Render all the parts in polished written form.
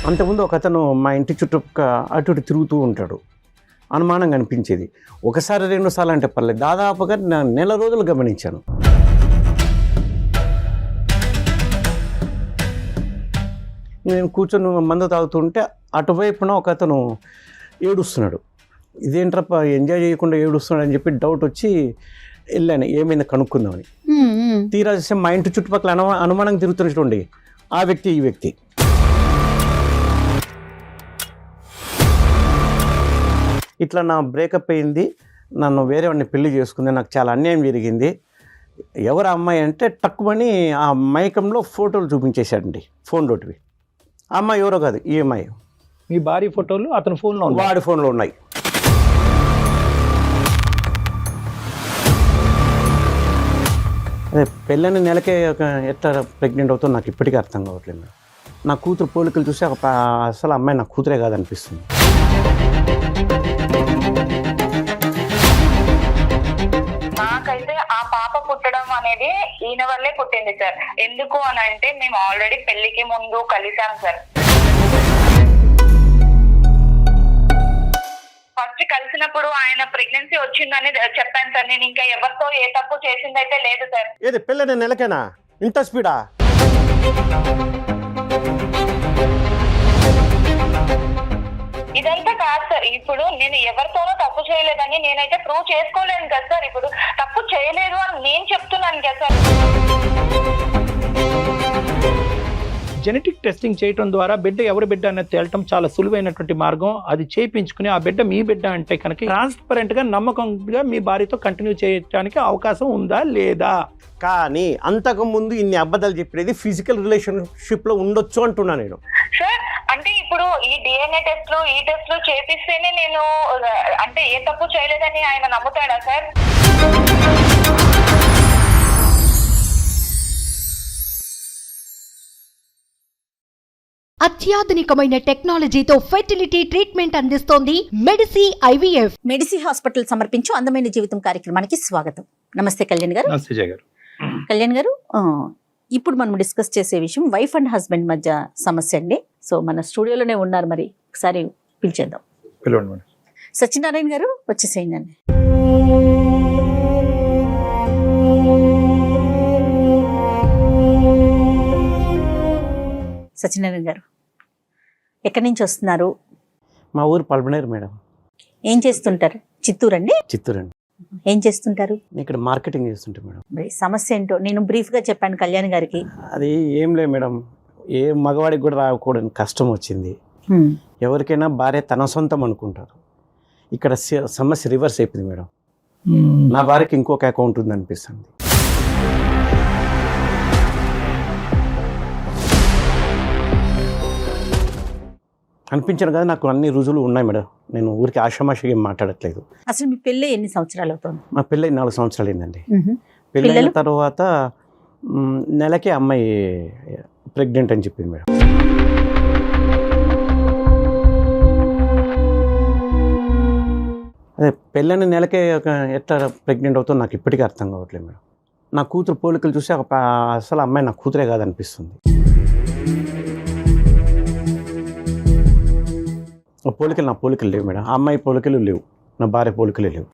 అంతకుముందు ఒక అతను మా ఇంటి చుట్టూ అటు ఇటు తిరుగుతూ ఉంటాడు. అనుమానంగా అనిపించేది. ఒకసారి 2 సార్లు అంటే పర్లేదు, దాదాపుగా నెల రోజులు గమనించాను. నేను కూర్చొని మందు తాగుతుంటే అటువైపున ఒక అతను ఏడుస్తున్నాడు. ఇదేంట్రప్ప ఎంజాయ్ చేయకుండా ఏడుస్తున్నాడు అని చెప్పి డౌట్ వచ్చి వెళ్ళాను, ఏమైంది కనుక్కుందామని. తీరా చూస్తే మా ఇంటి చుట్టుపక్కల అనుమానంగా తిరుగుతున్నటువంటి ఆ వ్యక్తి ఈ వ్యక్తి. ఇట్లా నా బ్రేకప్ అయింది, నన్ను వేరే వాడిని పెళ్లి చేసుకుంది, నాకు చాలా అన్యాయం జరిగింది, ఎవరు అమ్మాయి అంటే టక్కుమని ఆ మైకంలో ఫోటోలు చూపించేశాడండి, ఫోన్ తోటివి. ఆ అమ్మాయి ఎవరో కాదు, ఈ అమ్మాయి. మీ భార్య ఫోటోలు అతని ఫోన్లో ఉన్నాయి? వాడి ఫోన్లో ఉన్నాయి. అదే పెళ్ళని నెలకే ఎట్లా ప్రెగ్నెంట్ అవుతుందో నాకు ఇప్పటికీ అర్థం కావట్లేదు. నా కూతురు పోలికలు చూసి అసలు అమ్మాయి నా కూతురే కాదనిపిస్తుంది. నాకైతే ఆ పాప పుట్టడం అనేది ఈయన వల్లే పుట్టింది సార్. ఎందుకు అని అంటే మేము ఆల్రెడీ పెళ్లికి ముందు కలిసాం సార్. ఫస్ట్ కలిసినప్పుడు ఆయన ప్రెగ్నెన్సీ వచ్చిందని చెప్పాను సార్. నేను ఇంకా ఎవరితో ఏ తప్పు చేసిందైతే లేదు సార్. ఏది పెళ్ళని నెలకేనా ఇంత స్పీడా? ఇదంతా కాదు సార్. ఇప్పుడు నేను ఎవరితోనూ తప్పు చేయలేదని నేనైతే ప్రూవ్ చేసుకోలేను కదా సార్. ఇప్పుడు తప్పు చేయలేదు అని నేను చెప్తున్నాను కదా సార్. జెనెటిక్ టెస్టింగ్ చేయడం ద్వారా బిడ్డ ఎవరి బిడ్డ అనేది తేలటం చాలా సులువైనటువంటి మార్గం. అది చేయించుకుని ఆ బిడ్డ మీ బిడ్డ అంటే కనుక ట్రాన్స్పరెంట్గా నమ్మకంగా మీ భార్యతో కంటిన్యూ చేయడానికి అవకాశం ఉందా లేదా? కానీ అంతకుముందు ఇన్ని అబద్ధాలు చెప్పేది ఫిజికల్ రిలేషన్షిప్లో ఉండొచ్చు అంటున్నా నేను. సార్ అంటే ఇప్పుడు ఈ డిఎన్ఏ టెస్ట్లు ఈ టెస్ట్లు చేపిస్తేనే నేను అంటే ఏ తప్పు చేయలేదని ఆయన నమ్ముతాడా సార్? అత్యాధునికమైన టెక్నాలజీతో ఫెర్టిలిటీ ట్రీట్మెంట్ అందిస్తోంది మెడిసి ఐవీఎఫ్. మెడిసి హాస్పిటల్ సమర్పించు అందమైన జీవితం కార్యక్రమానికి స్వాగతం. నమస్తే కళ్యాణ్ గారు. నమస్తే జయ గారు. కళ్యాణ్ గారు, ఇప్పుడు మనం డిస్కస్ చేసే విషయం వైఫ్ అండ్ హస్బెండ్ మధ్య సమస్య అండి. సో మన స్టూడియోలోనే ఉన్నారు, మరి ఒకసారి పిలిచేద్దాం. పిలవండి. సత్యనారాయణ గారు వచ్చేసేయండి. సత్యనారాయణ గారు ఎక్కడి నుంచి వస్తున్నారు? మా ఊరు పల్మనేరు మేడం. ఏం చేస్తుంటారు? చిత్తూరు అండి? చిత్తూరు అండి. ఏం చేస్తుంటారు? ఇక్కడ మార్కెటింగ్ చేస్తుంటే మేడం. మరి సమస్య ఏంటో నేను బ్రీఫ్గా చెప్పాను కళ్యాణ్ గారికి. అది ఏం లేదు మేడం, ఏ మగవాడికి కూడా రాకూడని కష్టం వచ్చింది. ఎవరికైనా భార్య తన సొంతం అనుకుంటారు. ఇక్కడ సమస్య రివర్స్ అయిపోయింది మేడం. నా భార్యకి ఇంకొక అకౌంట్ ఉంది అనిపిస్తుంది. అనిపించాను కదా, నాకు అన్ని రుజువులు ఉన్నాయి మేడం. నేను ఊరికి ఆషామాషిగా ఏం మాట్లాడట్లేదు. అసలు మీ పెళ్ళి ఎన్ని సంవత్సరాలు అవుతుంది? మా పెళ్ళి 4 సంవత్సరాలు అయిందండి. పెళ్ళైన తర్వాత నెలకే అమ్మాయి ప్రెగ్నెంట్ అని చెప్పింది మేడం. అదే పెళ్ళని నెలకే ఎట్లా ప్రెగ్నెంట్ అవుతుందో నాకు ఇప్పటికీ అర్థం కావట్లేదు మేడం. నా కూతురు పోలికలు చూసి అసలు అమ్మాయి నా కూతురే కాదనిపిస్తుంది. పోలికలు నా పోలికలు లేవు మేడం. ఆ అమ్మాయి పోలికలు లేవు, నా భార్య పోలికలు లేవు.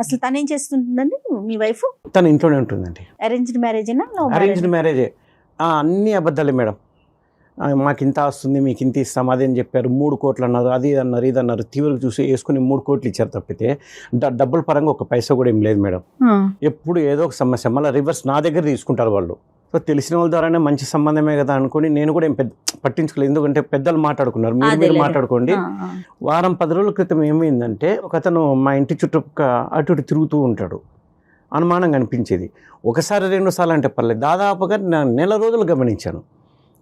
అసలు తను ఏం చేస్తుంటుందండి మీ వైఫ్? తను ఇంట్లోనే ఉంటుందండి. అరేంజ్డ్ మ్యారేజేనా? అరేంజ్డ్ మ్యారేజే. అన్నీ అబద్ధాలే మేడం. మాకు ఇంత వస్తుంది, మీకు ఇంత ఇస్తాం, అదేం చెప్పారు, 3 కోట్లు అన్నారు, అది అన్నారు, ఇది అన్నారు. తీవ్రంగా చూసి వేసుకుని 3 కోట్లు ఇచ్చారు తప్పితే డబ్బుల పరంగా ఒక పైసా కూడా ఏం లేదు మేడం. ఎప్పుడు ఏదో ఒక సమస్య, మళ్ళీ రివర్స్ నా దగ్గర తీసుకుంటారు వాళ్ళు. సో తెలిసిన వాళ్ళ ద్వారానే మంచి సంబంధమే కదా అనుకుని నేను కూడా ఏం పట్టించుకోలేదు. ఎందుకంటే పెద్దలు మాట్లాడుకున్నారు, మీరు మాట్లాడుకోండి. వారం 10 రోజుల క్రితం ఏమైందంటే ఒక అతను మా ఇంటి చుట్టూ అటు ఇటు తిరుగుతూ ఉంటాడు. అనుమానంగా అనిపించేది. ఒకసారి 2 సార్లు అంటే పర్లేదు, దాదాపుగా నెల రోజులు గమనించాను.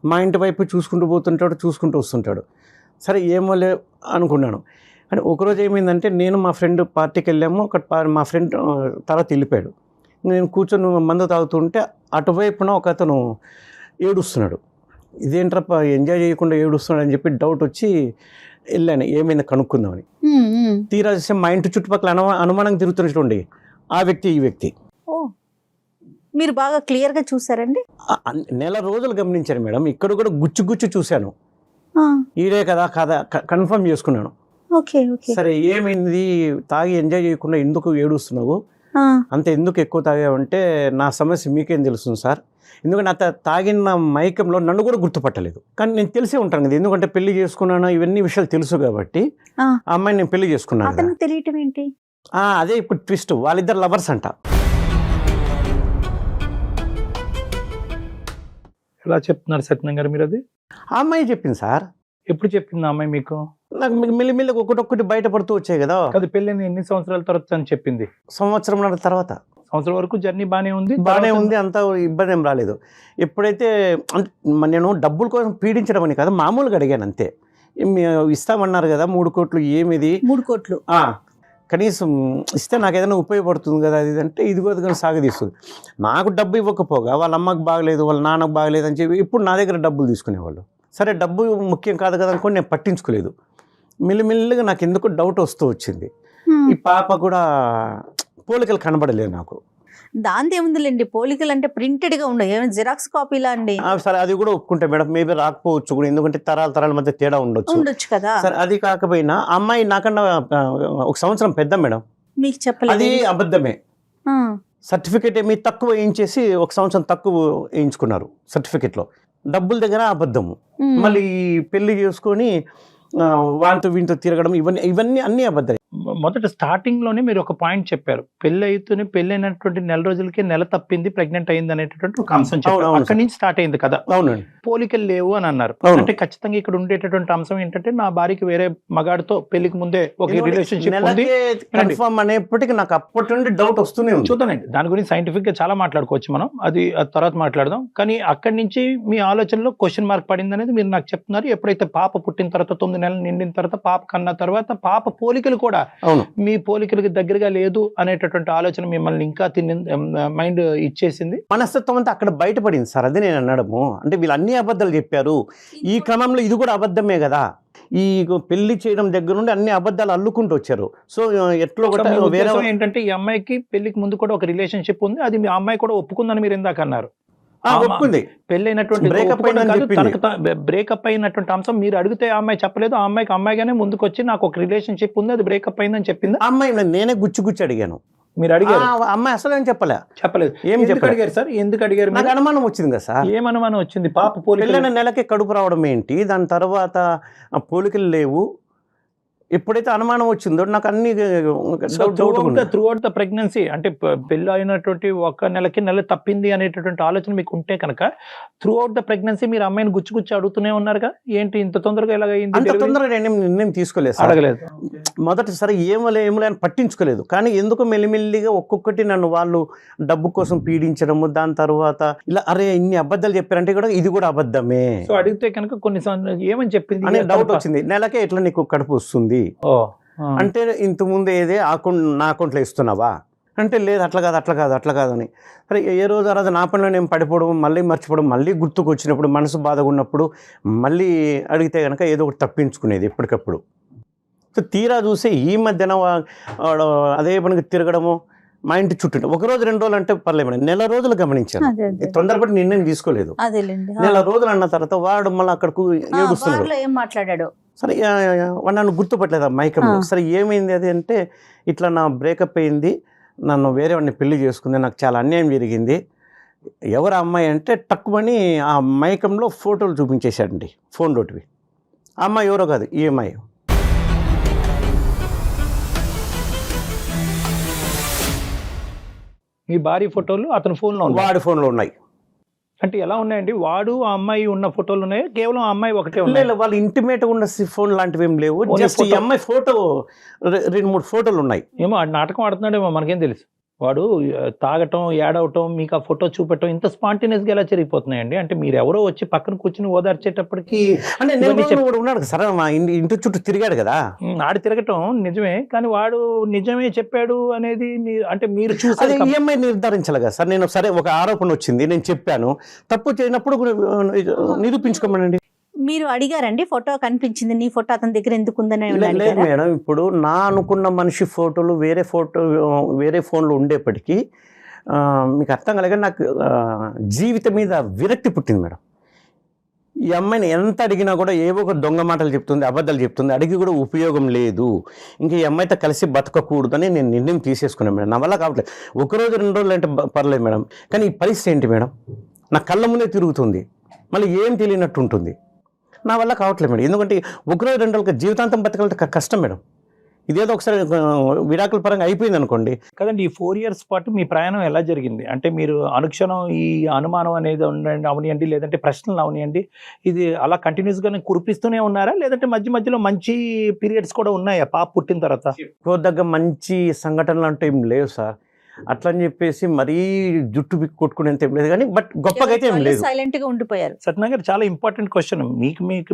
మా ఇంటి వైపు చూసుకుంటూ పోతుంటాడు, చూసుకుంటూ వస్తుంటాడు. సరే ఏమో లే అనుకున్నాను. అంటే ఒకరోజు ఏమైందంటే నేను మా ఫ్రెండ్ పార్టీకి వెళ్ళాము. మా ఫ్రెండ్ తర్వాత వెళ్ళిపోయాడు. నేను కూర్చొని మందు తాగుతుంటే అటువైపున ఒక అతను ఏడుస్తున్నాడు. ఇదేంట్రప్ప ఎంజాయ్ చేయకుండా ఏడుస్తున్నాడు అని చెప్పి డౌట్ వచ్చి వెళ్ళాను, ఏమైంది కనుక్కుందామని. తీరా చూస్తే మా ఇంటి చుట్టుపక్కల అనుమానంగా తిరుగుతున్నటువంటి ఆ వ్యక్తి ఈ వ్యక్తి. మీరు బాగా క్లియర్ గా చూసారండి? నెల రోజులు గమనించాను మేడం. ఇక్కడ కూడా గుచ్చు గుచ్చు చూశాను. ఈడే కదా కన్ఫర్మ్ చేసుకున్నాను. Okay okay. సరే ఏమైంది, తాగి ఎంజాయ్ చేయకుండా ఎందుకు ఏడుస్తున్నావు, అంత ఎందుకు ఎక్కువ తాగావంటే నా సమస్య మీకేం తెలుస్తుంది సార్, ఎందుకంటే అంత తాగిన మైకంలో నన్ను కూడా గుర్తుపట్టలేదు. కానీ నేను తెలిసే ఉంటాను కదా, ఎందుకంటే పెళ్లి చేసుకున్నాను, ఇవన్నీ విషయాలు తెలుసు కాబట్టి ఆ అమ్మాయిని నేను పెళ్లి చేసుకున్నాను. అతనికి తెలియటం ఏంటి? అదే ఇప్పుడు ట్విస్ట్, వాళ్ళిద్దరు లవర్స్ అంట. ఎలా చెప్తున్నారు సత్యనారాయణ గారు మీరు? అది ఆ అమ్మాయి చెప్పింది సార్. ఎప్పుడు చెప్పింది ఆ అమ్మాయి మీకు? నాకు మెల్లిమెల్లిగా ఒకటొక్కటి బయటపడుతూ వచ్చాయి కదా. అది పెళ్ళైన ఎన్ని సంవత్సరాల తర్వాత అని చెప్పింది? సంవత్సరం తర్వాత. సంవత్సరం వరకు జర్నీ బాగానే ఉంది, అంత ఇబ్బంది ఏం రాలేదు. ఎప్పుడైతే నేను డబ్బుల కోసం పీడించడం అని కదా, మామూలుగా అడిగాను అంతే. ఇస్తామన్నారు కదా 3 కోట్లు, ఏమిది 3 కోట్లు కనీసం ఇస్తే నాకు ఏదైనా ఉపయోగపడుతుంది కదా అది అంటే ఇదిగో కానీ సాగదీస్తుంది. నాకు డబ్బు ఇవ్వకపోగా వాళ్ళ అమ్మకు బాగలేదు, వాళ్ళ నాన్నకు బాగలేదు అని చెప్పి ఇప్పుడు నా దగ్గర డబ్బులు తీసుకునేవాళ్ళు. సరే డబ్బు ముఖ్యం కాదు కదా అనుకోని నేను పట్టించుకోలేదు. మెల్లిమెల్లిగా నాకు ఎందుకు డౌట్ వస్తూ వచ్చింది. ఈ పాప కూడా పోలికలు కనబడలేదు నాకు. దాంతో ఏముందిలేండి, పోలికలు అంటే ప్రింటెడ్ గా ఉండవు, ఏమైనా జిరాక్స్ కాపీలా అండి? సరే అది కూడా ఒప్పుకుంటే మేడం, మేబీ రాకపోవచ్చు కూడా, ఎందుకంటే తరాల మధ్య తేడా ఉండొచ్చు కదా. సరే అది కాకపోయినా అమ్మాయి నాకన్నా 1 సంవత్సరం పెద్ద మేడం. మీకు చెప్పలేదు? అది అబద్ధమే. సర్టిఫికేట్ ఏమి తక్కువ వేయించేసి 1 సంవత్సరం తక్కువ వేయించుకున్నారు సర్టిఫికేట్లో. డబ్బుల దగ్గర అబద్ధము. మళ్ళీ పెళ్లి చేసుకొని వాళ్ళతో వీటితో తిరగడం, ఇవన్నీ అన్ని అబద్ధాలు. మొదట స్టార్టింగ్ లోనే మీరు ఒక పాయింట్ చెప్పారు, పెళ్ళైనటువంటి నెల రోజులకే నెల తప్పింది, ప్రెగ్నెంట్ అయింది అనేటటువంటి ఒక అంశం చెప్పారు. అక్కడి నుంచి స్టార్ట్ అయింది కదా. అవునండి. పోలికలు లేవు అని అన్నారు. అంటే ఖచ్చితంగా ఇక్కడ ఉండేటటువంటి అంశం ఏంటంటే, నా భార్యకి వేరే మగాడితో పెళ్లికి ముందే ఒక రిలేషన్షిప్ ఉంది కన్ఫర్మ్ అనేప్పటికీ నాకు అప్పటి నుండి డౌట్ వస్తూనే ఉంది. చూద్దానండి, దాని గురించి సైంటిఫిక్ గా చాలా మాట్లాడుకోవచ్చు మనం, అది తర్వాత మాట్లాడదాం. కానీ అక్కడి నుంచి మీ ఆలోచనలో క్వశ్చన్ మార్క్ పడింది అనేది మీరు నాకు చెప్తున్నారు. ఎప్పుడైతే పాప పుట్టిన తర్వాత 9 నెలలు నిండిన తర్వాత, పాప కన్నా తర్వాత పాప పోలికలు కూడా మీ పోలికలకు దగ్గరగా లేదు అనేటటువంటి ఆలోచన మిమ్మల్ని ఇంకా మైండ్ ఇచ్చేసింది. మనస్తత్వం అంతా అక్కడ బయటపడింది సార్. అది నేను అనడము. అంటే వీళ్ళు అన్ని అబద్ధాలు చెప్పారు, ఈ క్రమంలో ఇది కూడా అబద్ధమే కదా. ఈ పెళ్లి చేయడం దగ్గర నుండి అన్ని అబద్ధాలు అల్లుకుంటూ వచ్చారు. సో ఎట్లో వేరే ఏంటంటే, ఈ అమ్మాయికి పెళ్లికి ముందు కూడా ఒక రిలేషన్షిప్ ఉంది, అది మీ అమ్మాయి కూడా ఒప్పుకుందని మీరు ఇందాక అన్నారు. ఒప్పుకుంది. పెళ్ళైనటువంటి బ్రేకప్ అయినటువంటి అంశం మీరు అడిగితే ఆ అమ్మాయి చెప్పలేదు. ఆ అమ్మాయిగానే ముందుకు వచ్చి నాకు ఒక రిలేషన్షిప్ ఉంది, అది బ్రేకప్ అయిందని చెప్పింది. అమ్మాయి నేనే గుచ్చి అడిగాను. మీరు అడిగారు? అమ్మాయి అసలు ఏం చెప్పలేదు. ఏం అడిగారు సార్? ఎందుకు అడిగారు? నాకు అనుమానం వచ్చింది కదా సార్. ఏం అనుమానం వచ్చింది? పాప పెళ్ళైన నెలకే కడుపు రావడం ఏంటి, దాని తర్వాత పోలికలు లేవు. ఎప్పుడైతే అనుమానం వచ్చిందో నాకు అన్ని త్రూ అవుట్ ద ప్రెగ్నెన్సీ, అంటే పెళ్ళి అయినటువంటి 1 నెలకి నెల తప్పింది అనేటటువంటి ఆలోచన మీకు ఉంటే కనుక, త్రూ అవుట్ ద ప్రెగ్నెన్సీ మీరు అమ్మాయిని గుచ్చి అడుగుతూనే ఉన్నారుగా, ఏంటి ఇంత తొందరగా ఎలాగైంది? అంత తొందరగా నేను నిర్ణయం తీసుకోలేదు, అడగలేదు. మొదటిసారి ఏమలే అని పట్టించుకోలేదు. కానీ ఎందుకు మెల్లిమెల్లిగా ఒక్కొక్కటి నన్ను వాళ్ళు డబ్బు కోసం పీడించడము, దాని తర్వాత ఇలా అరే ఇన్ని అబద్ధాలు చెప్పారంటే కూడా ఇది కూడా అబద్ధమే. సో అడిగితే కనుక కొన్ని ఏమని చెప్పింది అనే డౌట్ వచ్చింది. నెలకే ఎట్లా నీకు కడుపు వస్తుంది అంటే, ఇంతకుముందు ఏదే నా అకౌంట్లో ఇస్తున్నావా అంటే, లేదు అట్లా కాదు అని. సరే ఏ రోజు ఆ రోజు నా పనిలో నేను పడిపోవడం, మళ్ళీ మర్చిపోవడం, మళ్ళీ గుర్తుకు వచ్చినప్పుడు, మనసు బాధగా ఉన్నప్పుడు మళ్ళీ అడిగితే కనుక ఏదో ఒకటి తప్పించుకునేది ఎప్పటికప్పుడు. సో తీరా చూస్తే ఈ మధ్యన అదే పనికి తిరగడము, మా ఇంటి చుట్టూ 1 రోజు 2 రోజులు అంటే పర్లేదు, నెల రోజులు గమనించాను. తొందరపడి నిర్ణయం తీసుకోలేదు. నెల రోజులు అన్న తర్వాత వాడు మళ్ళీ అక్కడకు ఏడుస్తున్నాడు. ఏం మాట్లాడాడు? సరే వాడు నన్ను గుర్తుపట్టలేదు ఆ మైకంలో. సరే ఏమైంది అది అంటే, ఇట్లా నా బ్రేకప్ అయింది, నన్ను వేరే వాడిని పెళ్లి చేసుకుంది, నాకు చాలా అన్యాయం జరిగింది. ఎవరు అమ్మాయి అంటే టక్కుమని ఆ మైకంలో ఫోటోలు చూపించేశాడండి, ఫోన్ లోటివి. ఆ అమ్మాయి ఎవరో కాదు, ఈ అమ్మాయి. మీ భార్య ఫోటోలు అతని ఫోన్లో, వాడి ఫోన్లో ఉన్నాయి. అంటే ఎలా ఉన్నాయండి? వాడు ఆ అమ్మాయి ఉన్న ఫోటోలు ఉన్నాయి, కేవలం ఆ అమ్మాయి ఒకటే ఉన్నాయి? వాళ్ళు ఇంటిమేట్ ఉన్న ఫోన్ లాంటివి ఏం లేవు, జస్ట్ ఈ అమ్మాయి ఫోటో 2-3 ఫోటోలు ఉన్నాయి. ఏమో నాటకం ఆడుతున్నాడేమో, మనకేం తెలుసు. వాడు తాగటం, ఏడవటం, మీకు ఆ ఫోటో చూపెట్టడం ఇంత స్పాంటేనియస్గా ఎలా జరిగిపోతున్నాయండి? అంటే మీరు ఎవరో వచ్చి పక్కన కూర్చుని ఓదార్చేటప్పటికి ఉన్నాడు సరే, మా ఇంటి చుట్టూ తిరిగాడు కదా. ఆడి తిరగటం నిజమే, కానీ వాడు నిజమే చెప్పాడు అనేది అంటే మీరు చూసారు. ఈఎంఐ నిర్ధారించాలి కదా సార్. నేను సరే ఒక ఆరోపణ వచ్చింది, నేను చెప్పాను, తప్పు చేయనప్పుడు నిరూపించుకోమనండి. మీరు అడిగారండి, ఫోటో కనిపించింది, నీ ఫోటో అతని దగ్గర ఎందుకు ఉందని? లేదు మేడం, ఇప్పుడు నా అనుకున్న మనిషి ఫోటోలు వేరే ఫోన్లో ఉండేప్పటికీ మీకు అర్థం కలగా నాకు జీవితం మీద విరక్తి పుట్టింది మేడం. ఈ అమ్మాయిని ఎంత అడిగినా కూడా ఏవో ఒక దొంగ మాటలు చెప్తుంది, అబద్ధాలు చెప్తుంది, అడిగి కూడా ఉపయోగం లేదు, ఇంకా ఈ అమ్మాయితో కలిసి బతకకూడదని నేను నిర్ణయం తీసేసుకున్నాను మేడం. నా వల్ల కావట్లేదు. ఒకరోజు 2 రోజులు అంటే పర్లేదు మేడం, కానీ ఈ పరిస్థితి ఏంటి మేడం, నా కళ్ళ ముందే తిరుగుతుంది, మళ్ళీ ఏం తెలియనట్టు ఉంటుంది. నా వల్ల కావట్లేదు మేడం. ఎందుకంటే ఒకరోజు 2 రోజులకి జీవితాంతం బతకాలంటే కష్టం మేడం. ఇదేదో ఒకసారి విడాకుల పరంగా అయిపోయింది అనుకోండి. కదండి, ఈ 4 years పాటు మీ ప్రయాణం ఎలా జరిగింది? అంటే మీరు అనుక్షణం ఈ అనుమానం అనేది అవనియండి, లేదంటే ప్రశ్నలు అవనియండి, ఇది అలా కంటిన్యూస్గానే కురిపిస్తూనే ఉన్నారా, లేదంటే మధ్య మధ్యలో మంచి పీరియడ్స్ కూడా ఉన్నాయా పాప పుట్టిన తర్వాత? దగ్గర మంచి సంఘటనలు అంటే ఏం లేవు సార్. అట్లా అని చెప్పేసి మరీ జుట్టు కొట్టుకునేంత ఏం లేదు, కానీ బట్ గొప్పగా అయితే ఏం లేదు. సైలెంట్ గా ఉండిపోయారు. సత్యనా గారు, చాలా ఇంపార్టెంట్ క్వశ్చన్.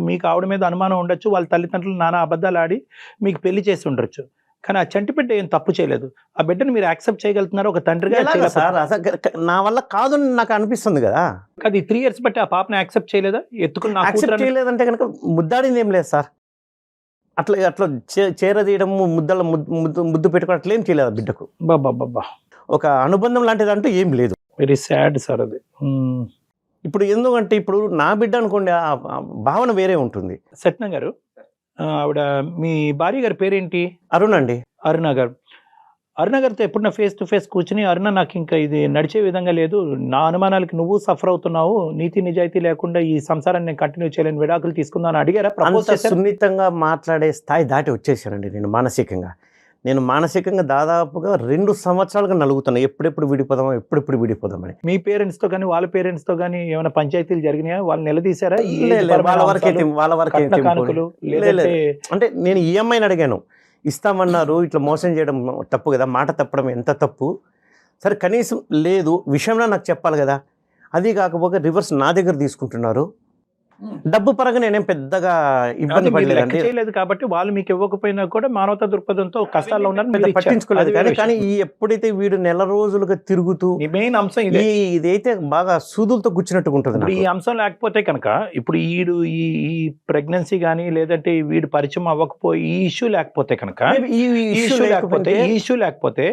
మీకు ఆవిడ మీద అనుమానం ఉండొచ్చు, వాళ్ళ తల్లిదండ్రులు నానా అబద్ధాలు ఆడి మీకు పెళ్లి చేసి ఉండొచ్చు, కానీ ఆ చంటి బిడ్డ ఏం తప్పు చేయలేదు. ఆ బిడ్డను మీరు యాక్సెప్ట్ చేయగలుగుతున్నారు ఒక తండ్రిగా? సార్ నా వల్ల కాదు నాకు అనిపిస్తుంది కదా. అది 3 years బట్టి ఆ పాపని యాక్సెప్ట్ చేయలేదా? ఎత్తుకుని యాక్సెప్ట్ చేయలేదంటే కనుక ముద్దాడింది ఏం లేదు సార్. అట్లా అట్లా చేరదీయడం, ముద్దు పెట్టుకోవడం అట్లా ఏం చేయలేదు ఆ బిడ్డకు. బాబా, ఒక అనుబంధం లాంటిది అంటూ ఏం లేదు. వెరీ సాడ్ సార్ అది. ఇప్పుడు ఎందుకంటే ఇప్పుడు నా బిడ్డ అనుకోండి, ఆ భావన వేరే ఉంటుంది. సత్యనా గారు, ఆవిడ మీ భార్య గారి పేరేంటి? అరుణ్ అండి. అరుణ గారు. అరుణ గారితో ఎప్పుడన్నా ఫేస్ టు ఫేస్ కూర్చుని, అరుణ నాకు ఇంకా ఇది నడిచే విధంగా లేదు, నా అనుమానాలకి నువ్వు సఫర్ అవుతున్నావు, నీతి నిజాయితీ లేకుండా ఈ సంసారాన్ని నేను కంటిన్యూ చేయలేని, విడాకులు తీసుకుందాం అని అడిగారా? అంత సున్నితంగా మాట్లాడే స్థాయి దాటి వచ్చేసానండి నేను మానసికంగా దాదాపుగా 2 సంవత్సరాలుగా నలుగుతాను, ఎప్పుడెప్పుడు విడిపోదామని. మీ పేరెంట్స్ తో కానీ వాళ్ళ పేరెంట్స్ తో కానీ ఏమైనా పంచాయతీలు జరిగినాయా? వాళ్ళు నిలదీశారా? వాళ్ళ వరకు అంటే నేను ఈ అమ్మాయిని అడిగాను, ఇస్తామన్నారు, ఇట్లా మోసం చేయడం తప్పు కదా, మాట తప్పడం ఎంత తప్పు, సరే కనీసం లేదు విషయంలో నాకు చెప్పాలి కదా. అది కాకపోతే రివర్స్ నా దగ్గర తీసుకుంటున్నారు. డబ్బు పరంగా నేనేం పెద్దగా ఇబ్బంది పడలేదు కాబట్టి వాళ్ళు మీకు ఇవ్వకపోయినా కూడా మానవతా దృక్పథంతో కష్టాల్లో ఉన్నారు, పట్టించుకోలేదు. కానీ ఎప్పుడైతే వీడు నెల రోజులుగా తిరుగుతూ, మెయిన్ అంశం ఇదైతే బాగా సూదులతో గుచ్చినట్టుగా ఉంటుంది. ఈ అంశం లేకపోతే కనుక ఇప్పుడు ఈ ప్రెగ్నెన్సీ కానీ, లేదంటే వీడు పరిచయం అవ్వకపోయి ఈ ఇష్యూ లేకపోతే కనుక, ఈ ఇష్యూ లేకపోతే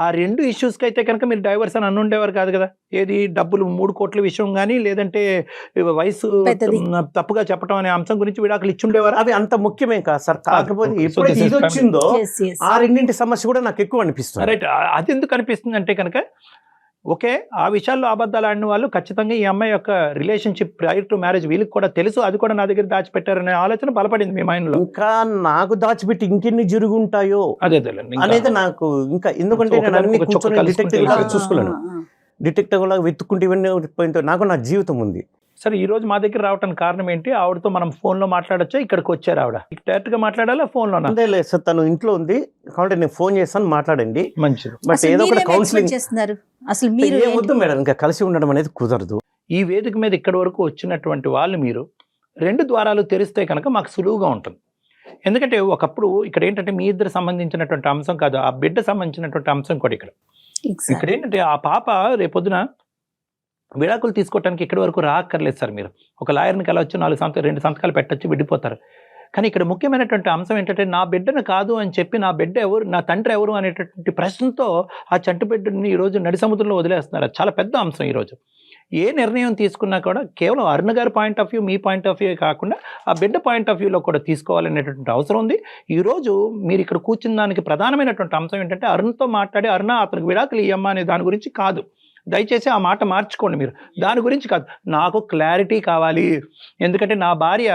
ఆ 2 ఇష్యూస్కి అయితే కనుక మీరు డైవర్స్ అని అనుండేవారు కాదు కదా. ఏది డబ్బులు 3 కోట్ల విషయం కానీ, లేదంటే వయసు తప్పుగా చెప్పడం అనే అంశం గురించి విడాకులు ఇచ్చుండేవారు. అవి అంత ముఖ్యమే కాదు సార్. కాకపోతే ఎప్పుడైతే ఇది వచ్చిందో ఆ 2 సమస్య కూడా నాకు ఎక్కువ అనిపిస్తుంది. రైట్, అది ఎందుకు అనిపిస్తుంది అంటే కనుక, ఓకే, ఆ విషయాల్లో అబద్ధాలు ఆడిన వాళ్ళు ఖచ్చితంగా ఈ అమ్మాయి యొక్క రిలేషన్షిప్ ప్రైర్ టు మ్యారేజ్ వీళ్ళకి కూడా తెలుసు, అది కూడా నా దగ్గర దాచిపెట్టారనే ఆలోచన బలపడింది మీ మైండ్ లో. ఇంకా నాకు దాచిపెట్టి ఇంకెన్ని జరుగుంటాయో అనేది నాకు ఇంకా, ఎందుకంటే నేను అన్ని చూసుకోలేను, డిటెక్టివ్ లాగా వెతుక్కుంటే ఇవన్నీ నాకు నా జీవితం ఉంది. సరే, ఈ రోజు మా దగ్గర రావడానికి కారణం ఏంటి? ఆవిడతో మనం ఫోన్ లో మాట్లాడొచ్చా? ఇక్కడికి వచ్చారు ఆవిడ, డైరెక్ట్ గా మాట్లాడాలా ఫోన్ లో? అంతే లేదు సార్, తను ఇంట్లో ఉంది కాబట్టి నేను ఫోన్ చేస్తాను, మాట్లాడండి. మంచిది. బట్ ఏదో ఒక కౌన్సిలింగ్ అసలు మీరు వద్దు మేడం, ఇంకా కలిసి ఉండడం అనేది కుదరదు. ఈ వేదిక మీద ఇక్కడి వరకు వచ్చినటువంటి వాళ్ళు మీరు 2 ద్వారాలు తెరిస్తే కనుక మాకు సులువుగా ఉంటుంది. ఎందుకంటే ఒకప్పుడు ఇక్కడ ఏంటంటే మీ ఇద్దరు సంబంధించినటువంటి అంశం కాదు, ఆ బిడ్డ సంబంధించినటువంటి అంశం కూడా ఇక్కడ ఏంటంటే ఆ పాప రేపొద్దున విడాకులు తీసుకోవడానికి ఇక్కడి వరకు రాక్కర్లేదు సార్. మీరు ఒక లాయర్ని కలవచ్చు, 2 సంతకాలు పెట్టచ్చు, విడిపోతారు. కానీ ఇక్కడ ముఖ్యమైనటువంటి అంశం ఏంటంటే, నా బిడ్డను కాదు అని చెప్పి నా బిడ్డ ఎవరు, నా తండ్రి ఎవరు అనేటటువంటి ప్రశ్నతో ఆ చంటి బిడ్డని ఈరోజు నడి సముద్రంలో వదిలేస్తున్నారు. అది చాలా పెద్ద అంశం. ఈరోజు ఏ నిర్ణయం తీసుకున్నా కూడా కేవలం అరుణ గారి point of view, me point of view కాకుండా ఆ బిడ్డ పాయింట్ ఆఫ్ వ్యూలో కూడా తీసుకోవాలనేటువంటి అవసరం ఉంది. ఈరోజు మీరు ఇక్కడ కూర్చున్న దానికి ప్రధానమైనటువంటి అంశం ఏంటంటే, అరుణ్తో మాట్లాడి అరుణ అతనికి విడాకులు ఇయ్యమ్మా అనే దాని గురించి కాదు. దయచేసి ఆ మాట మార్చుకోండి. మీరు దాని గురించి కాదు, నాకు క్లారిటీ కావాలి. ఎందుకంటే నా భార్య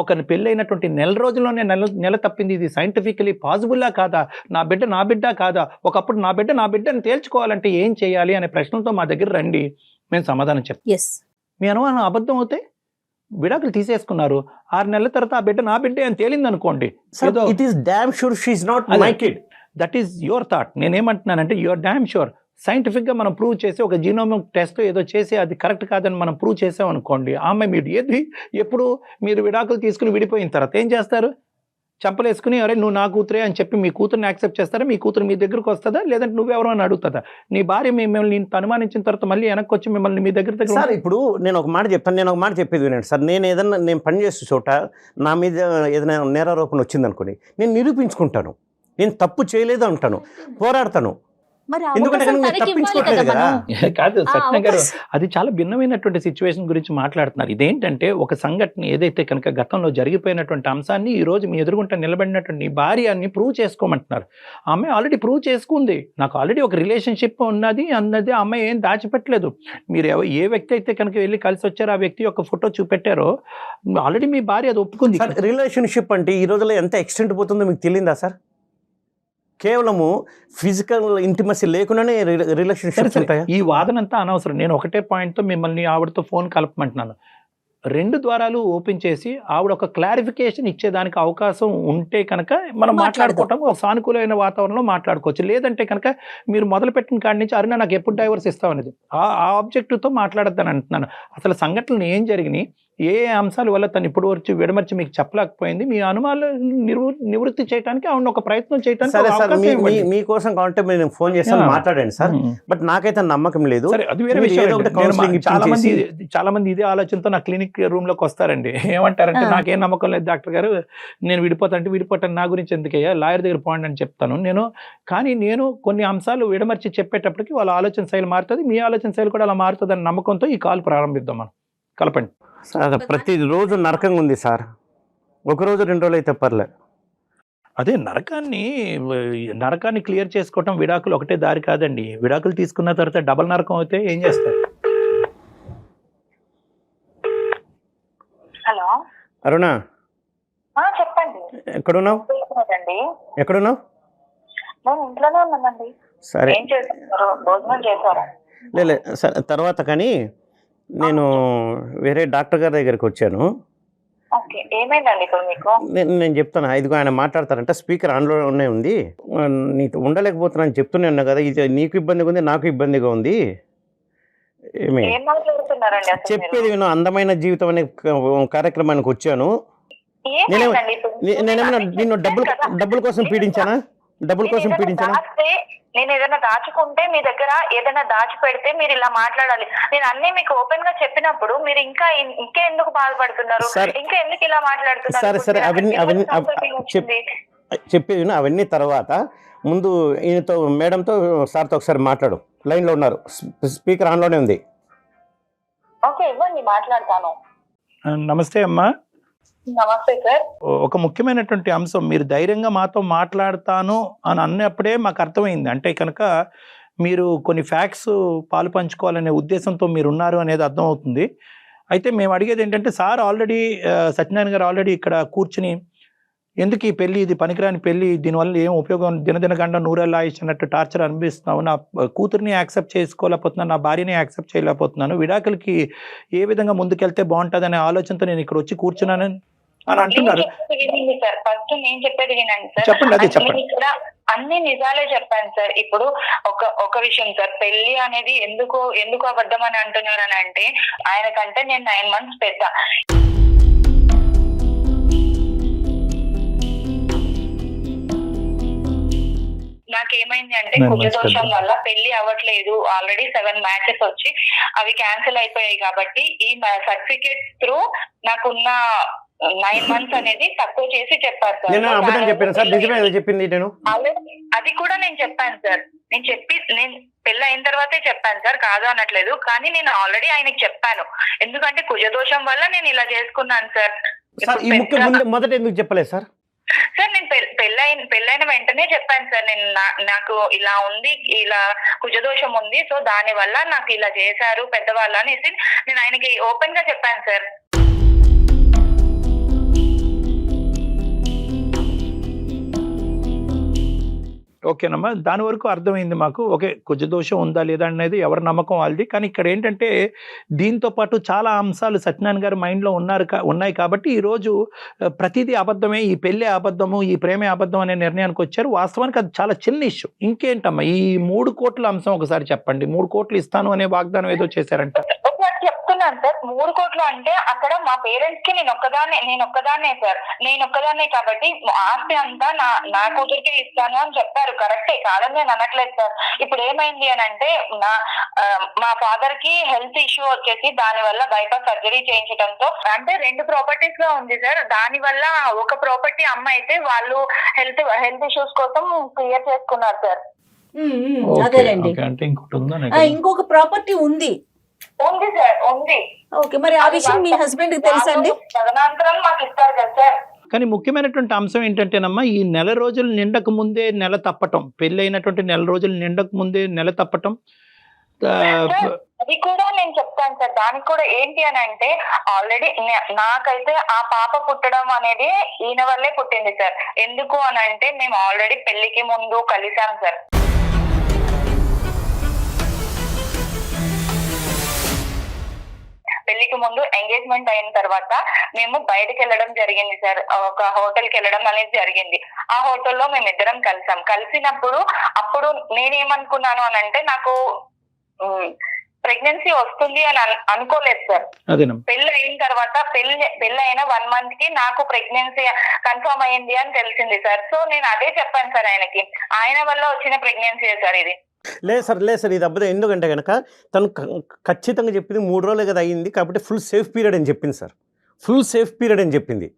ఒక పెళ్ళైనటువంటి 1 రోజుల్లోనే నెల తప్పింది. ఇది సైంటిఫికలీ పాసిబుల్లా కాదా? నా బిడ్డ కాదా? ఒకప్పుడు నా బిడ్డని తేల్చుకోవాలంటే ఏం చేయాలి అనే ప్రశ్నలతో మా దగ్గర రండి, మేము సమాధానం చెప్తాం. మీ అనుమానం అబద్ధం అవుతే విడాకులు తీసేసుకున్నారు, 6 నెలల తర్వాత ఆ బిడ్డ నా బిడ్డే అని తేలింది అనుకోండి, దట్ ఈస్ యువర్ థాట్. నేనేమంటున్నానంటే, యువర్ డామ్ షూర్. సైంటిఫిక్గా మనం ప్రూవ్ చేసి ఒక జీనోమిక్ టెస్ట్ ఏదో చేసి అది కరెక్ట్ కాదని మనం ప్రూవ్ చేసామనుకోండి, ఆమె మీరు ఎప్పుడు మీరు విడాకులు తీసుకుని విడిపోయిన తర్వాత ఏం చేస్తారు? చంపలేసుకుని, అరే నువ్వు నా కూతురే అని చెప్పి మీ కూతురుని యాక్సెప్ట్ చేస్తారా? మీ కూతురు మీ దగ్గరకు వస్తుందా? లేదంటే నువ్వెవరో అని అడుగుతుందా? నీ భార్య మిమ్మల్ని అనుమానించిన తర్వాత మళ్ళీ వెనక్కి వచ్చి మిమ్మల్ని మీ దగ్గర సార్, ఇప్పుడు నేను ఒక మాట చెప్తాను, నేను ఒక మాట చెప్పేది వినండి సార్. నేను పని చేసే చోట నా మీద ఏదైనా నేరారోపణ వచ్చిందనుకోండి, నేను నిరూపించుకుంటాను, నేను తప్పు చేయలేదు అంటాను, పోరాడతాను. మరి ఎందుకంటే అవకాశం కనుక తనకి ఇవ్వాలి తప్పించుకోవట్లేదు కదా కదా. మనం. కాదు ఆ సత్యన గారు, అవకాశం అది చాలా భిన్నమైనటువంటి సిచ్యువేషన్ గురించి మాట్లాడుతున్నారు. ఇదేంటంటే ఒక సంఘటన ఏదైతే కనుక గతంలో జరిగిపోయినటువంటి అంశాన్ని ఈ రోజు మీ ఎదురుగుంట నిలబడినటువంటి భార్యని ప్రూవ్ చేసుకోమంటున్నారు. ఆ అమ్మాయి ఆల్రెడీ ప్రూవ్ చేసుకుంది. నాకు ఆల్రెడీ ఒక రిలేషన్షిప్ ఉన్నది అన్నది ఆ అమ్మాయి ఏం దాచిపెట్టలేదు. మీరు ఏ వ్యక్తి అయితే కనుక వెళ్ళి కలిసి వచ్చారో ఆ వ్యక్తి యొక్క ఫోటో చూపెట్టారో ఆల్రెడీ మీ భార్య అది ఒప్పుకుంది. సార్ రిలేషన్షిప్ అంటే ఈ రోజుల్లో ఎంత ఎక్స్టెంట్ పోతుందో మీకు తెలియదా సార్? కేవలము ఫిజికల్ ఇంటిమసీ లేకుండానే రిలేషన్షిప్స్ ఉంటాయా? ఈ వాదనంతా అనవసరం. నేను ఒకటే పాయింట్తో మిమ్మల్ని ఆవిడతో ఫోన్ కలపమంటున్నాను. 2 ద్వారాలు ఓపెన్ చేసి ఆవిడ ఒక క్లారిఫికేషన్ ఇచ్చేదానికి అవకాశం ఉంటే కనుక మనం మాట్లాడుకోవటం ఒక సానుకూలమైన వాతావరణంలో మాట్లాడుకోవచ్చు. లేదంటే కనుక మీరు మొదలుపెట్టిన కాడి నుంచి అరుణ నాకు ఎప్పుడు డైవర్స్ ఇస్తామనేది ఆ ఆబ్జెక్టివ్తో మాట్లాడద్దని అంటున్నాను. అసలు సంఘటనలు ఏం జరిగినాయి, ఏ అంశాల వల్ల తను ఇప్పుడు వచ్చి విడమర్చి మీకు చెప్పలేకపోయింది, మీ అనుమానాలు నివృత్తి చేయడానికి ఆవిడ ఒక ప్రయత్నం చేయడానికి సరే ఒక సార్, అవకాశం ఇవ్వండి. మీకోసం కావాలంటే నేను ఫోన్ చేస్తాను, మాట్లాడండి సార్. బట్ నాకైతే నమ్మకం లేదు. సరే, అది వేరే మీరు విషయం. ఏదో ఒకటి నేను counselling చాలా మంది ఇదే ఆలోచనతో నా క్లినిక్ రూమ్ లోకి వస్తారండి. ఏమంటారంటే నాకేం నమ్మకం లేదు డాక్టర్ గారు, నేను విడిపోతాను, నా గురించి ఎందుకయ్యా, లాయర్ దగ్గర పోండి అని చెప్తాను కానీ నేను కొన్ని అంశాలు విడమర్చి చెప్పేటప్పటికి వాళ్ళ ఆలోచన శైలి మారుతుంది, మీ ఆలోచన శైలి కూడా అలా మారుతుంది అన్న నమ్మకంతో ఈ కాల్ ప్రారంభిద్దాం. మనం కలపండి. సార్ ప్రతి రోజు నరకంగా ఉంది సార్. ఒక రోజు 2 రోజులు అయితే పర్లే. అదే నరకాన్ని క్లియర్ చేసుకోవటం విడాకులు ఒకటే దారి కాదండి. విడాకులు తీసుకున్న తర్వాత డబల్ నరకం అయితే ఏం చేస్తారు? హలో అరుణ, చెప్పండి. ఎక్కడున్నావు? ఎక్కడున్నావు? నేను ఇంట్లోనే ఉన్నానండి. సరే, ఏం చేస్తున్నారు? భోజనం చేశారా? లే సరే, తర్వాత కానీ నేను వేరే డాక్టర్ గారి దగ్గరికి వచ్చాను. ఓకే, ఏమైందండి ఇక్కడ మీకు? నేను చెప్తాను, ఇదిగో ఆయన మాట్లాడతారంట, స్పీకర్ ఆన్లోనే ఉంది, నీతో ఉండలేకపోతున్నాను చెప్తూనే ఉన్నా కదా, ఇది నీకు ఇబ్బందిగా ఉంది, నాకు ఇబ్బందిగా ఉంది. ఏమి ఏం మాట్లాడుతున్నారండి అసలు మీరు? చెప్పేది విను, అందమైన జీవితం అనే కార్యక్రమానికి వచ్చాను. ఏమైందండి ఇప్పుడు? నేనేమైనా నిన్ను డబ్బుల కోసం పీడించానా? నేను ఏదైనా దాచుకుంటే మీ దగ్గర ఏదైనా దాచిపెడితే మీరు ఇలా మాట్లాడాలి. నేను అన్ని మీకు ఓపెన్ గా చెప్పినప్పుడు మీరు ఇంకా ఎందుకు బాధపడుతున్నారు, ఇంకా ఎందుకు ఇలా మాట్లాడుతున్నారు? సరే, అవన్నీ చెప్పేది అవన్నీ తర్వాత ముందు ఈయనతో, మేడంతో, సార్తో ఒకసారి మాట్లాడు. లైన్లో ఉన్నారు, స్పీకర్ ఆన్లోనే ఉంది. ఓకే, ఇవ్వండి, మాట్లాడతాను. నమస్తే అమ్మా. నమస్తే సార్. ఒక ముఖ్యమైనటువంటి అంశం, మీరు ధైర్యంగా మాతో మాట్లాడతాను అని అన్నప్పుడే మాకు అర్థమైంది. అంటే కనుక మీరు కొన్ని ఫ్యాక్ట్స్ పాలు పంచుకోవాలనే ఉద్దేశంతో మీరు ఉన్నారు అనేది అర్థమవుతుంది. అయితే మేము అడిగేది ఏంటంటే, సార్ ఆల్రెడీ సత్యనారాయణ గారు ఆల్రెడీ ఇక్కడ కూర్చుని ఎందుకు ఈ పెళ్లి, ఇది పనికిరాని పెళ్లి, దీనివల్ల ఏం ఉపయోగం, దినదినగండ నూరేళ్ళ ఆయుష్ అన్నట్టు టార్చర్ అనిపిస్తున్నావు, నా కూతురిని యాక్సెప్ట్ చేసుకోలేకపోతున్నాను, నా భార్యని యాక్సెప్ట్ చేయలేకపోతున్నాను, విడాకులకి ఏ విధంగా ముందుకెళ్తే బాగుంటుంది అనే ఆలోచనతో నేను ఇక్కడ వచ్చి కూర్చున్నాను అని అంటున్నారు. సార్ ఫస్ట్ నేను చెప్పేది వినండి సార్. చెప్పండి, అదే చెప్పండి. ఇక్కడ అన్ని నిజాలే చెప్పాను సార్. ఇప్పుడు ఒక విషయం సార్, పెళ్లి అనేది ఎందుకు అబద్ధం అని అంటున్నారు అని అంటే, ఆయన కంటే నేను 9 months పెద్ద. నాకేమైంది అంటే కుజదోషం వల్ల పెళ్లి అవ్వట్లేదు. ఆల్రెడీ 7 matches వచ్చి అవి క్యాన్సిల్ అయిపోయాయి. కాబట్టి ఈ సర్టిఫికేట్ త్రూ నాకున్న 9 months అనేది తక్కువ చేసి చెప్పారు సార్. అది కూడా నేను చెప్పాను సార్. నేను పెళ్లి అయిన తర్వాతే చెప్పాను సార్, కాదు అనట్లేదు. కానీ నేను ఆల్రెడీ ఆయనకి చెప్పాను, ఎందుకంటే కుజదోషం వల్ల నేను ఇలా చేసుకున్నాను సార్. మొదట ఎందుకు చెప్పలేదు సార్? సార్ నేను పెళ్ళైన వెంటనే చెప్పాను సార్, నేను నాకు ఇలా ఉంది, ఇలా కుజదోషం ఉంది, సో దాని వల్ల నాకు ఇలా చేశారు పెద్దవాళ్ళు అనేసి నేను ఆయనకి ఓపెన్ గా చెప్పాను సార్. ఓకేనమ్మా, దాని వరకు అర్థమైంది మాకు. ఓకే, కుజదోషం ఉందా లేదా అనేది ఎవరి నమ్మకం వాళ్ళది. కానీ ఇక్కడ ఏంటంటే, దీంతో పాటు చాలా అంశాలు సత్యనారాయణ గారి మైండ్లో ఉన్నాయి కాబట్టి ఈరోజు ప్రతిదీ అబద్ధమే, ఈ పెళ్ళే అబద్ధము, ఈ ప్రేమే అబద్ధం అనే నిర్ణయానికి వచ్చారు. వాస్తవానికి అది చాలా చిన్న ఇష్యూ. ఇంకేంటమ్మా, ఈ 3 కోట్ల అంశం ఒకసారి చెప్పండి. 3 కోట్లు ఇస్తాను అనే వాగ్దానం ఏదో చేశారంట. చెప్తున్నాను సార్, 3 కోట్లు అంటే అక్కడ మా పేరెంట్స్ కి నేను ఒక్కదాన్నే సార్. నేను ఒక్కదాన్నే కాబట్టి ఆస్తి అంతా నా కూతురికే ఇస్తాను అని చెప్పారు. కరెక్టే, కాదని నేను అనట్లేదు సార్. ఇప్పుడు ఏమైంది అని అంటే, మా ఫాదర్ కి హెల్త్ ఇష్యూ వచ్చేసి దాని వల్ల బైపాస్ సర్జరీ చేయించడంతో, అంటే 2 ప్రాపర్టీస్ గా ఉంది సార్. దాని వల్ల ఒక ప్రాపర్టీ అమ్మ అయితే వాళ్ళు హెల్త్ ఇష్యూస్ కోసం క్లియర్ చేసుకున్నారు సార్. ఓకే, అదేలేండి. ఓకే. అంటే ఇంకోటి ఉందా ఇంకొక ప్రాపర్టీ ఉంది. ఉంది సార్, ఉంది. ఓకే, మరి ఆ విషయం మీ హస్బెండ్ కి తెలుసా అండి? తదనంతరం మాకు ఇస్తారు కదా సార్. కానీ ముఖ్యమైనటువంటి అంశం ఏంటంటేనమ్మా, ఈ నెల రోజులు నిండక ముందే నెల తప్పటం, పెళ్లి అయినటువంటి నెల రోజులు నిండక ముందే నెల తప్పటం. అది కూడా నేను చెప్తాను సార్. దానికి కూడా ఏంటి అని అంటే, ఆల్రెడీ నాకైతే ఆ పాప పుట్టడం అనేది ఈయన వల్లే పుట్టింది సార్. ఎందుకు అని అంటే మేము ఆల్రెడీ పెళ్లికి ముందు కలిసాం సార్. పెళ్లికి ముందు ఎంగేజ్మెంట్ అయిన తర్వాత మేము బయటకు వెళ్ళడం జరిగింది సార్. ఒక హోటల్ కి వెళ్ళడం అనేది జరిగింది. ఆ హోటల్లో మేమిద్దరం కలిసాం. కలిసినప్పుడు అప్పుడు నేనేమనుకున్నాను అని అంటే, నాకు ప్రెగ్నెన్సీ వస్తుంది అని అనుకోలేదు సార్. పెళ్లి అయిన తర్వాత పెళ్లి అయిన 1 month కి నాకు ప్రెగ్నెన్సీ కన్ఫర్మ్ అయ్యింది అని తెలిసింది సార్. సో నేను అదే చెప్పాను సార్ ఆయనకి, ఆయన వల్ల వచ్చిన ప్రెగ్నెన్సీ సార్ ఇది. లేదు సార్ ఇది అబద్ధం. ఎందుకంటే కనుక తను ఖచ్చితంగా చెప్పింది 3 రోజులే కదా అయ్యింది కాబట్టి ఫుల్ సేఫ్ పీరియడ్ అని చెప్పింది సార్. ఫుల్ సేఫ్ పీరియడ్ అని చెప్పింది.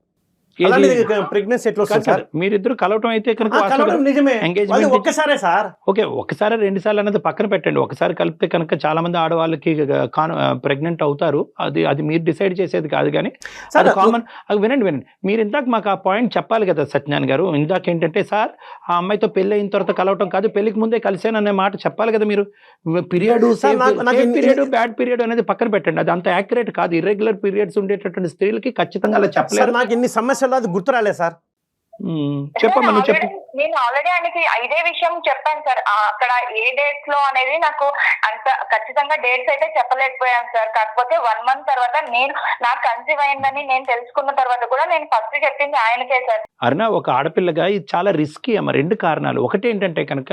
ప్రెగ్నెన్సీ ఎట్లా వస్తుంది సార్? మీరిద్దరు కలవటం అయితే కలవడం నిజమే, ఎంగేజ్మెంట్ ఒక్కసారే సార్. ఓకే, ఒకసారి 2 సార్లు అనేది పక్కన పెట్టండి. ఒకసారి కలిపితే కనుక చాలా మంది ఆడవాళ్ళకి ప్రెగ్నెంట్ అవుతారు. అది మీరు డిసైడ్ చేసేది కాదు. కానీ అది కామన్. వినండి, మీరు ఇందాక మాకు ఆ పాయింట్ చెప్పాలి కదా సత్యనారాయణ గారు. ఇందాక ఏంటంటే సార్, ఆ అమ్మాయితో పెళ్లి అయిన తర్వాత కలవటం కాదు, పెళ్లికి ముందే కలిసాను అనే మాట చెప్పాలి కదా మీరు. పీరియడ్ బ్యాడ్ పీరియడ్ అనేది పక్కన పెట్టండి. అది అంత యాక్యురేట్ కాదు. ఇర్రెగ్యులర్ పీరియడ్స్ ఉండేటటువంటి స్త్రీలకి ఖచ్చితంగా అలా చెప్పలేదు. నాకు ఇన్ని సమస్యలు అది గుర్తు రాలేదు సార్. చెప్పమ్మా, నువ్వు చెప్పు. నేను ఆల్రెడీ ఆయనకి ఇదే విషయం చెప్పాను సార్. అక్కడ ఏ డేట్స్ లో అనేది నాకు అంత ఖచ్చితంగా డేట్స్ అయితే చెప్పలేకపోయాను సార్. కాకపోతే 1 month తర్వాత నాకు కన్సీవ్ అయిందని నేను తెలుసుకున్న తర్వాత కూడా నేను ఫస్ట్ చెప్పింది ఆయనకే సార్. అరుణ, ఒక ఆడపిల్లగా ఇది చాలా రిస్కీ అమ్మ. 2 కారణాలు. ఒకటి ఏంటంటే కనుక,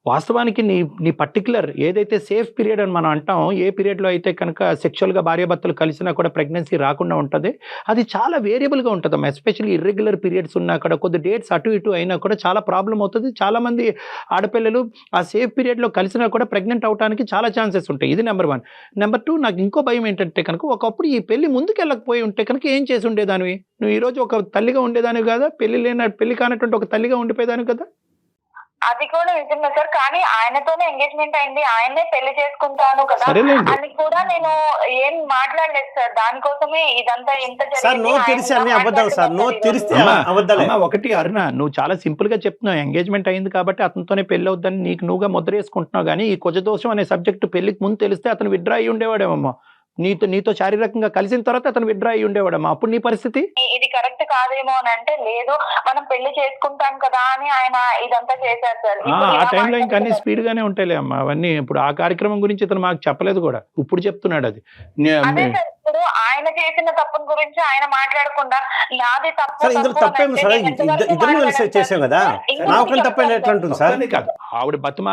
వాస్తవానికి నీ పర్టికులర్ ఏదైతే సేఫ్ పీరియడ్ అని మనం అంటాం, ఏ పీరియడ్లో అయితే కనుక సెక్షువల్గా భార్యాభర్తలు కలిసినా కూడా ప్రెగ్నెన్సీ రాకుండా ఉంటుంది, అది చాలా వేరియబుల్గా ఉంటుందమ్మా. ఎస్పెషల్లీ ఇర్రెగ్యులర్ పీరియడ్స్ ఉన్నా కూడా, కొద్ది డేట్స్ అటు ఇటు అయినా కూడా చాలా ప్రాబ్లం అవుతుంది. చాలామంది ఆడపిల్లలు ఆ సేఫ్ పీరియడ్లో కలిసినా కూడా ప్రెగ్నెంట్ అవడానికి చాలా ఛాన్సెస్ ఉంటాయి. ఇది నెంబర్ 1. నెంబర్ 2, నాకు ఇంకో భయం ఏంటంటే కనుక, ఒకప్పుడు ఈ పెళ్లి ముందుకు వెళ్ళకపోయి ఉంటే కనుక ఏం చేసి ఉండేదానివి నువ్వు? ఈరోజు ఒక తల్లిగా ఉండేదానివి కదా, పెళ్లి కానటువంటి ఒక తల్లిగా ఉండిపోయేదానివి కదా. అది కూడా నిజమే సార్. కానీ ఆయనతోనే ఎంగేజ్మెంట్ అయింది, ఆయనే పెళ్లి చేసుకుంటాను కదా అని కూడా నేను ఏం మాట్లాడలేదు సార్. దానికోసమే ఇదంతా ఇంత ఒకటి అరుణ, నువ్వు చాలా సింపుల్ గా చెప్తున్నావు, ఎంగేజ్మెంట్ అయింది కాబట్టి అతనితోనే పెళ్లి అవుద్దని నీకు నువ్వుగా ముద్ర వేసుకుంటున్నావు. కానీ ఈ కుజదోషం అనే సబ్జెక్టు పెళ్లికి ముందు తెలిస్తే అతను విత్డ్రా అయ్యి ఉండేవాడేమమ్మా. నీతో శారీరకంగా కలిసిన తర్వాత అతను విత్డ్రా అయ్యి ఉండేవాడమ్మా. అప్పుడు నీ పరిస్థితి ఇది కరెక్ట్ కాదేమో అని అంటే, లేదు మనం పెళ్లి చేసుకుంటాం కదా అని ఆయన ఇదంతా చేశారు సార్. ఆ టైంలో ఇంకా అన్ని స్పీడ్ గానే ఉంటాయిలే అమ్మా అవన్నీ. ఇప్పుడు ఆ కార్యక్రమం గురించి ఇతను మాకు చెప్పలేదు కూడా, ఇప్పుడు చెప్తున్నాడు. అది ఇప్పుడు ఆయన చేసిన తప్పుల గురించి ఆయన మాట్లాడకుండా నాది తప్పు కాదు. ఆవిడ బతుమా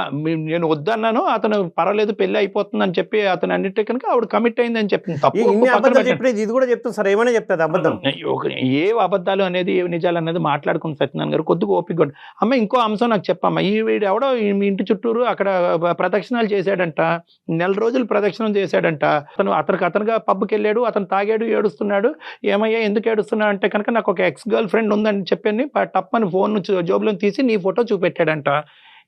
నేను వద్దన్నాను, అతను పర్వాలేదు పెళ్లి అయిపోతుంది అని చెప్పి అతను అన్నిటి కనుక ఆవిడ కమిట్ అయింది అని చెప్పింది. ఏ అబద్ధాలు అనేది ఏ నిజాలు అనేది మాట్లాడుకుని సత్యనారాయణ గారు కొద్దిగా ఓపిక. అమ్మ, ఇంకో అంశం నాకు చెప్పమ్మా. వీడు ఎవడో మీ ఇంటి చుట్టూరు అక్కడ ప్రదక్షిణాలు చేశాడంట, 4 రోజులు ప్రదక్షిణం చేశాడంట. అతనుగా పబ్కి వెళ్ళాడు, అతను తాగాడు, ఏడుస్తున్నాడు. ఏమయ్యా ఎందుకు ఏడుస్తున్నాడు అంటే కనుక, నాకు ఒక ఎక్స్ గర్ల్ ఫ్రెండ్ ఉందని చెప్పని టప్పని ఫోన్ జోబులో తీసి నీ ఫోటో చూపెట్టాడంట.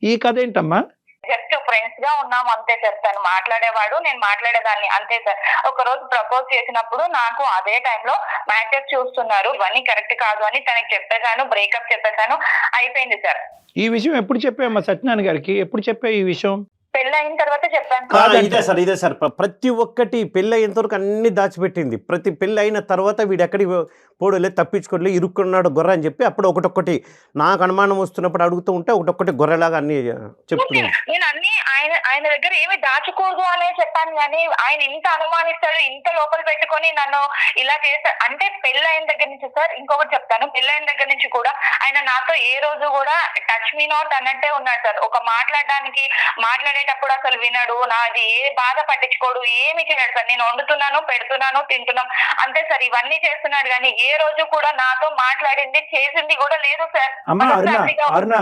ఈ కథ ఏంటమ్మా? జస్ట్ ఫ్రెండ్స్ గా ఉన్నాం అంతే సార్. తను మాట్లాడేవాడు, నేను మాట్లాడేదాన్ని అంతే సార్. ఒక రోజు ప్రపోజ్ చేసినప్పుడు నాకు అదే టైంలో మ్యాచెస్ చూస్తున్నారు, ఇవన్నీ కరెక్ట్ కాదు అని తనకి చెప్పేశాను, బ్రేకప్ చెప్పేశాను, అయిపోయింది సార్. ఈ విషయం ఎప్పుడు చెప్పామ్మా సత్యనారాయణ గారికి? ఎప్పుడు చెప్పా ఈ విషయం? పెళ్లి అయిన తర్వాత చెప్పాను. ఇదే సార్ ప్రతి ఒక్కటి పెళ్లి అయినంత వరకు అన్ని దాచిపెట్టింది. ప్రతి పెళ్లి అయిన తర్వాత వీడు ఎక్కడికి పోడలే, తప్పించుకోలే, ఇరుక్కున్నాడు గొర్రె అని చెప్పి అప్పుడు ఒకటొక్కటి నాకు అనుమానం వస్తున్నప్పుడు అడుగుతూ ఉంటే ఒకటొక్కటి గొర్రెలాగా అన్ని చెప్తున్నాను. నేను అన్ని ఆయన దగ్గర ఏమి దాచకూడదు అనే చెప్పాను. కానీ ఆయన ఇంత అనుమానిస్తాడు, ఇంత లోపల పెట్టుకొని నన్ను ఇలా చేస్తాడు అంటే, పెళ్లి అయిన దగ్గర నుంచి సార్ ఇంకొకటి చెప్తాను. పెళ్లి అయిన దగ్గర నుంచి కూడా ఆయన నాతో ఏ రోజు కూడా టచ్ మీ నాట్ అన్నట్టే ఉన్నాడు సార్. ఒక మాట్లాడేటప్పుడు అసలు వినడు, నాది ఏ బాధ పట్టించుకోడు, ఏమి చేయడు సార్. నేను వండుతున్నాను, పెడుతున్నాను, తింటున్నాం అంతే సార్. ఇవన్నీ చేస్తున్నాడు కానీ ఏ రోజు కూడా నాతో మాట్లాడింది చేసింది కూడా లేదు సార్.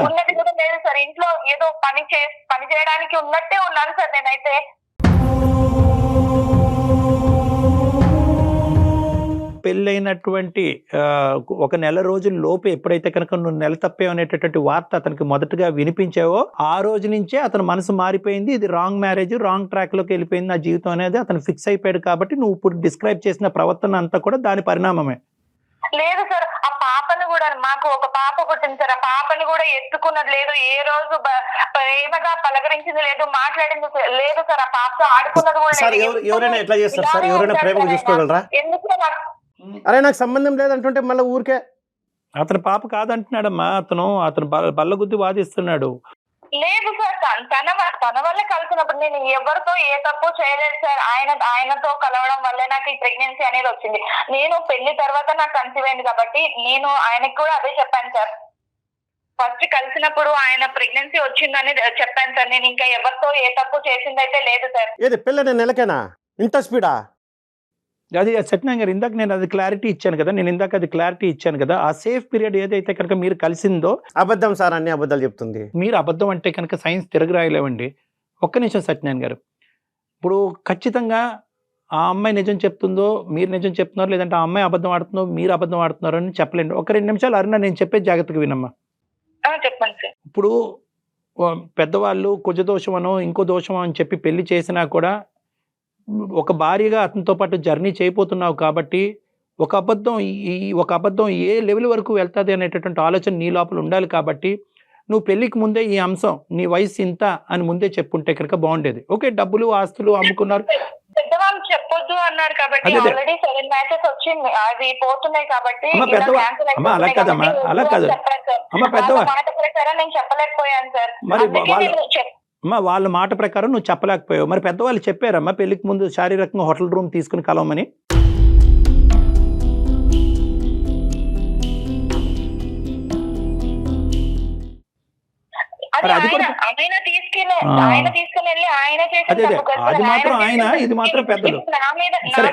ఉన్నది కూడా లేదు సార్. ఇంట్లో ఏదో పని చేయడానికి ఉన్నట్టే ఉన్నాను సార్ నేనైతే. పెళ్ళైనటువంటి ఒక నెల రోజుల లోపు ఎప్పుడైతే కనుక నువ్వు నెల తప్పే అనేటటువంటి వార్త అతనికి మొదటగా వినిపించావో ఆ రోజు నుంచే అతని మనసు మారిపోయింది. ఇది రాంగ్ మ్యారేజ్, రాంగ్ ట్రాక్ లోకి వెళ్ళిపోయింది నా జీవితం అనేది అతను ఫిక్స్ అయిపోయాడు. కాబట్టి నువ్వు ఇప్పుడు డిస్క్రైబ్ చేసిన ప్రవర్తన అంతా కూడా దాని పరిణామమే. లేదు సార్, ఆ పాపని కూడా, మాకు ఒక పాప పుట్టింది సార్, ఆ పాపని కూడా ఎత్తుకున్నది లేదు, ఏ రోజు ప్రేమగా పలకరించింది లేదు, మాట్లాడింది లేదు సార్, ఆ పాపతో ఆడుకున్నది కూడా సార్ లేదు. ఎవరైనా ఎట్లా చేస్తారు సార్? ఎవరైనా ప్రేమకు చూసుకోగలరా? ఎందుకు అరే నాకు సంబంధం లేదంటుంటే మళ్ళీ ఊరికే అతని పాప కాదంటున్నాడమ్మా, అతను బల్లగుద్ది వాదిస్తున్నాడు. లేదు సార్, తన వల్ల కలిసినప్పుడు నేను ఎవరితో ఏ తప్పు చేయలేదు సార్. ఆయనతో కలవడం వల్లే నాకు ఈ ప్రెగ్నెన్సీ అనేది వచ్చింది. నేను పెళ్లి తర్వాత నాకు కన్సీవ్ అయింది కాబట్టి నేను ఆయనకి కూడా అదే చెప్పాను సార్. ఫస్ట్ కలిసినప్పుడు ఆయన ప్రెగ్నెన్సీ వచ్చిందని చెప్పాను సార్. నేను ఇంకా ఎవరితో ఏ తప్పు చేసిందైతే లేదు సార్. ఏది పిల్లని నెలకేనా ఇంత స్పీడా? అది సత్యనారాయణ గారు ఇందాక నేను అది క్లారిటీ ఇచ్చాను కదా, ఆ సేఫ్ పీరియడ్ ఏదైతే కనుక మీరు కలిసిందో. అబద్ధం సార్, అన్ని అబద్ధాలు చెప్తుంది. మీరు అబద్ధం అంటే కనుక సైన్స్ తిరగరాయలేవండి. ఒక్క నిమిషం సత్యనారాయణ గారు, ఇప్పుడు ఖచ్చితంగా ఆ అమ్మాయి నిజం చెప్తుందో మీరు నిజం చెప్తున్నారు, లేదంటే ఆ అమ్మాయి అబద్ధం ఆడుతుందో మీరు అబద్ధం ఆడుతున్నారో అని చెప్పలేండి. ఒక 2 నిమిషాలు అరుణ నేను చెప్పే జాగ్రత్తగా వినమ్మా. చెప్పండి సార్. ఇప్పుడు పెద్దవాళ్ళు కుజదోషం అనో ఇంకో దోషం అని చెప్పి పెళ్లి చేసినా కూడా ఒక భార్యగా అతనితో పాటు జర్నీ చేయబోతున్నావు కాబట్టి ఒక అబద్ధం ఏ లెవెల్ వరకు వెళ్తుంది అనేటటువంటి ఆలోచన నీ లోపల ఉండాలి. కాబట్టి నువ్వు పెళ్లికి ముందే ఈ అంశం నీ వయసు ఇంత అని ముందే చెప్పుంటే కనుక బాగుండేది. ఓకే, డబ్బులు ఆస్తులు అమ్ముకున్నారు, పెద్దవాళ్ళు చెప్పొద్దు అన్నారు కాబట్టి ఆల్రెడీ 7 మ్యాచెస్ వచ్చింది, అవి పోతున్నాయి కాబట్టి అలా కాదమ్మా, అలా కాదు అమ్మ, పెద్దవాళ్ళు మాట ప్రకారం నేను చెప్పలేకపోయాను సార్. అమ్మా వాళ్ళ మాట ప్రకారం నువ్వు చెప్పలేకపోయావు. మరి పెద్దవాళ్ళు చెప్పారమ్మా పెళ్లికి ముందు శారీరకంగా హోటల్ రూమ్ తీసుకుని కలవమని? అది మాత్రం ఆయన, ఇది మాత్రం పెద్దలు. సరే,